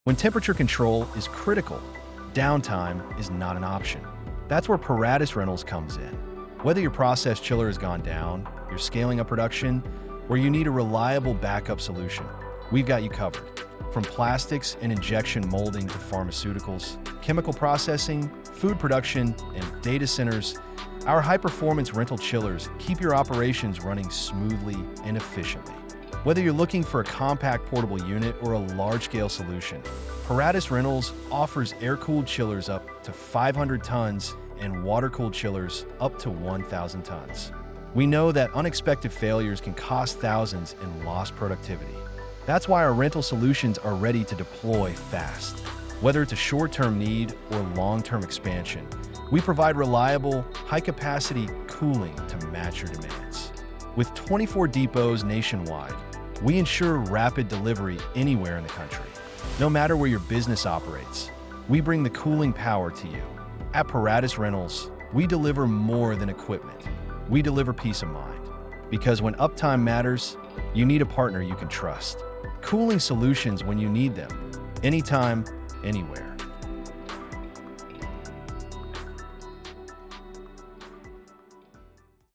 When temperature control is critical, downtime is not an option. That's where Paratus Rentals comes in. Whether your process chiller has gone down, you're scaling up production, or you need a reliable backup solution, we've got you covered. From plastics and injection molding to pharmaceuticals, chemical processing, food production, and data centers, our high-performance rental chillers keep your operations running smoothly and efficiently. Whether you're looking for a compact portable unit or a large-scale solution, Paratus Rentals offers air-cooled chillers up to 500 tons and water-cooled chillers up to 1,000 tons. We know that unexpected failures can cost thousands in lost productivity. That's why our rental solutions are ready to deploy fast. Whether it's a short-term need or long-term expansion, we provide reliable, high-capacity cooling to match your demands. With 24 depots nationwide, we ensure rapid delivery anywhere in the country. No matter where your business operates, we bring the cooling power to you. At Paratus Rentals, we deliver more than equipment. We deliver peace of mind. Because when uptime matters, you need a partner you can trust. Cooling solutions when you need them, anytime, anywhere.